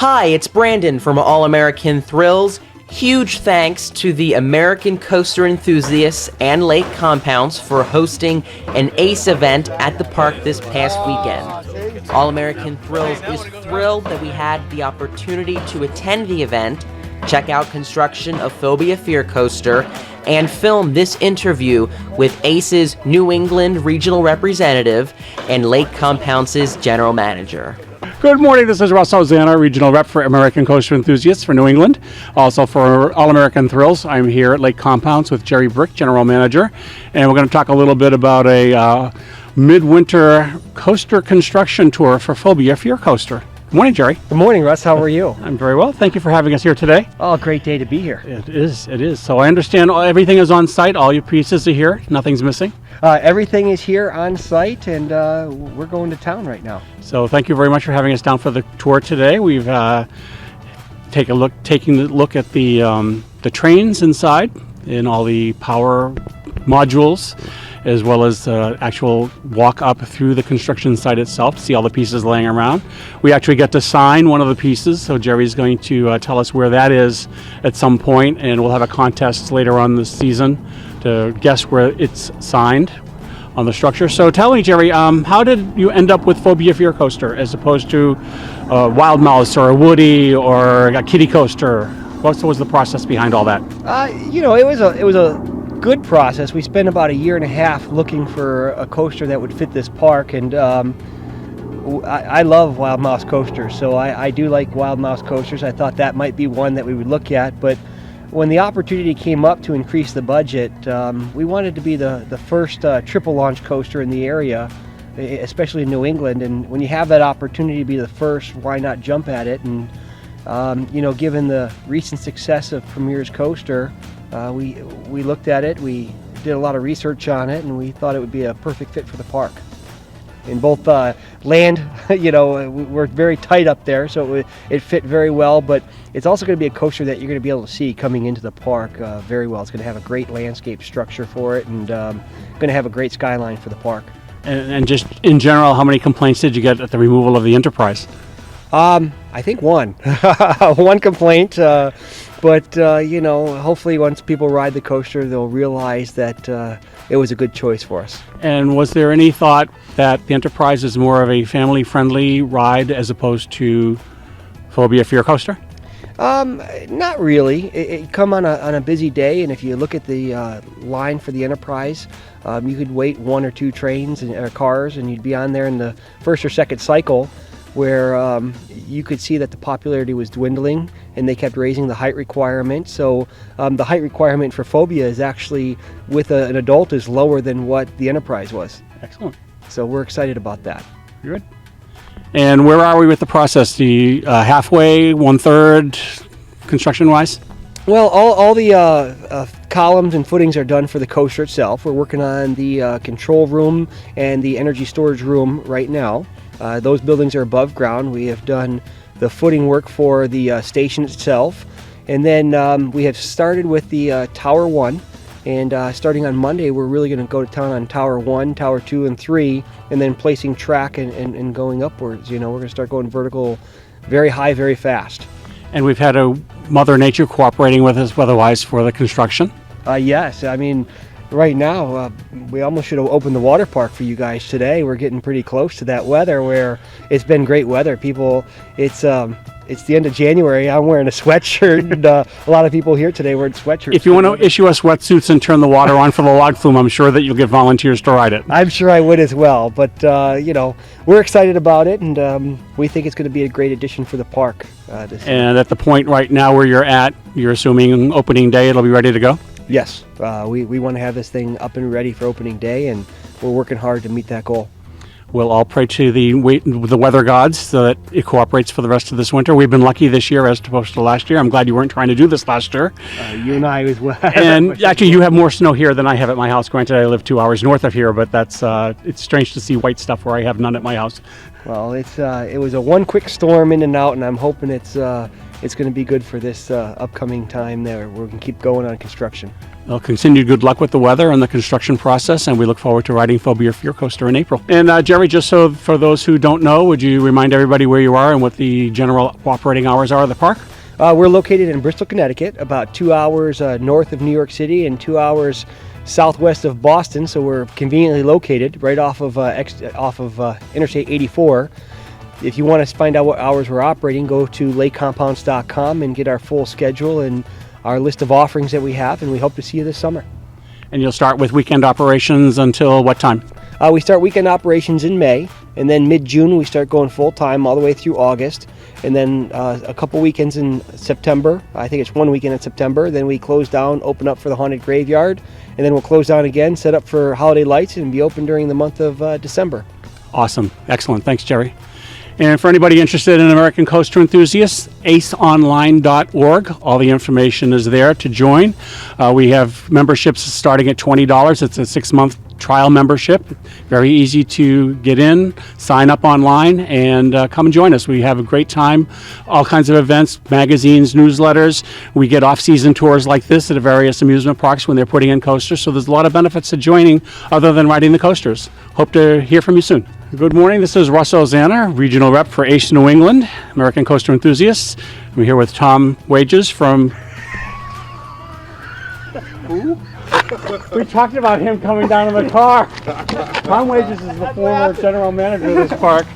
Hi, it's Brandon from All American Thrills. Huge thanks to the American Coaster Enthusiasts and Lake Compounce for hosting an ACE event at the park this past weekend. All American Thrills is thrilled that we had the opportunity to attend the event, check out construction of Phobia Phear coaster, and film this interview with ACE's New England regional representative and Lake Compounce's general manager. Good morning, this is Russ Ozana, Regional Rep for American Coaster Enthusiasts for New England. Also for All American Thrills, I'm here at Lake Compounce with Jerry Brick, General Manager, and we're going to talk a little bit about a midwinter coaster construction tour for Phobia Phear coaster. Good morning, Jerry. Good morning, Russ. How are you? I'm very well. Thank you for having us here today. Oh, great day to be here. It is. So I understand everything is on site, all your pieces are here, nothing's missing? Everything is here on site, and we're going to town right now. So thank you very much for having us down for the tour today. We've taking a look at the trains inside and all the power modules, as well as actual walk up through the construction site itself, see all the pieces laying around. We actually get to sign one of the pieces, so Jerry's going to tell us where that is at some point, and we'll have a contest later on this season to guess where it's signed on the structure. So tell me, Jerry, how did you end up with Phobia Phear coaster as opposed to a Wild Mouse or a Woody or a Kiddie coaster? What was the process behind all that? It was a good process. We spent about a year and a half looking for a coaster that would fit this park, and I love Wild Mouse coasters, so I do like Wild Mouse coasters. I thought that might be one that we would look at, but when the opportunity came up to increase the budget, we wanted to be the first triple launch coaster in the area, especially in New England, and when you have that opportunity to be the first, why not jump at it? And given the recent success of Premier's coaster, we looked at it, we did a lot of research on it, and we thought it would be a perfect fit for the park. In both land, we're very tight up there, so it fit very well, but it's also going to be a coaster that you're going to be able to see coming into the park very well. It's going to have a great landscape structure for it, and going to have a great skyline for the park. And just in general, how many complaints did you get at the removal of the Enterprise? I think one. One complaint, but hopefully once people ride the coaster, they'll realize that it was a good choice for us. And was there any thought that the Enterprise is more of a family-friendly ride as opposed to Phobia Phear coaster? Not really. It come on a busy day, and if you look at the line for the Enterprise, you could wait one or two trains or cars, and you'd be on there in the first or second cycle, where you could see that the popularity was dwindling, and they kept raising the height requirement. So the height requirement for Phobia is actually, with an adult, is lower than what the Enterprise was. Excellent. So we're excited about that. Good. And where are we with the process? The halfway, 1/3, construction-wise? Well, all the columns and footings are done for the coaster itself. We're working on the control room and the energy storage room right now. Those buildings are above ground. We have done the footing work for the station itself. And then we have started with the Tower 1. And starting on Monday, we're really going to go to town on Tower 1, Tower 2, and 3, and then placing track and going upwards. We're going to start going vertical very high, very fast. And we've had a Mother Nature cooperating with us weather-wise for the construction? Yes. I mean, right now, we almost should have opened the water park for you guys today. We're getting pretty close to that weather where it's been great weather. It's the end of January. I'm wearing a sweatshirt, and a lot of people here today wearing sweatshirts. If you want to issue us wetsuits and turn the water on for the log flume, I'm sure that you'll get volunteers to ride it. I'm sure I would as well, but we're excited about it, and we think it's going to be a great addition for the park. And at the point right now where you're at, you're assuming opening day it'll be ready to go? Yes, we want to have this thing up and ready for opening day, and we're working hard to meet that goal. We'll all pray to the weather gods so that it cooperates for the rest of this winter. We've been lucky this year as opposed to last year. I'm glad you weren't trying to do this last year. You and I as well. And actually, you have more snow here than I have at my house. Granted, I live 2 hours north of here, but it's strange to see white stuff where I have none at my house. Well, it was a one quick storm in and out, and I'm hoping it's going to be good for this upcoming time there. We're going to keep going on construction. Well, continued good luck with the weather and the construction process, and we look forward to riding Phobia Phear coaster in April. And Jerry, just so for those who don't know, would you remind everybody where you are and what the general operating hours are of the park? We're located in Bristol, Connecticut, about 2 hours north of New York City and 2 hours southwest of Boston, so we're conveniently located right off of Interstate 84. If you want to find out what hours we're operating, go to lakecompounce.com and get our full schedule and our list of offerings that we have, and we hope to see you this summer. And you'll start with weekend operations until what time? We start weekend operations in May, and then mid-June we start going full-time all the way through August, and then a couple weekends in September. I think it's one weekend in September. Then we close down, open up for the Haunted Graveyard, and then we'll close down again, set up for holiday lights, and be open during the month of December. Awesome. Excellent. Thanks, Jerry. And for anybody interested in American Coaster Enthusiasts, aceonline.org. All the information is there to join. We have memberships starting at $20. It's a 6-month trial membership. Very easy to get in, sign up online, and come and join us. We have a great time. All kinds of events, magazines, newsletters. We get off-season tours like this at various amusement parks when they're putting in coasters. So there's a lot of benefits to joining other than riding the coasters. Hope to hear from you soon. Good morning. This is Russ Elzana, Regional Rep for ACE New England, American Coaster Enthusiasts. I'm here with Tom Wages from... Who? We talked about him coming down in the car. Tom Wages is the former general manager of this park.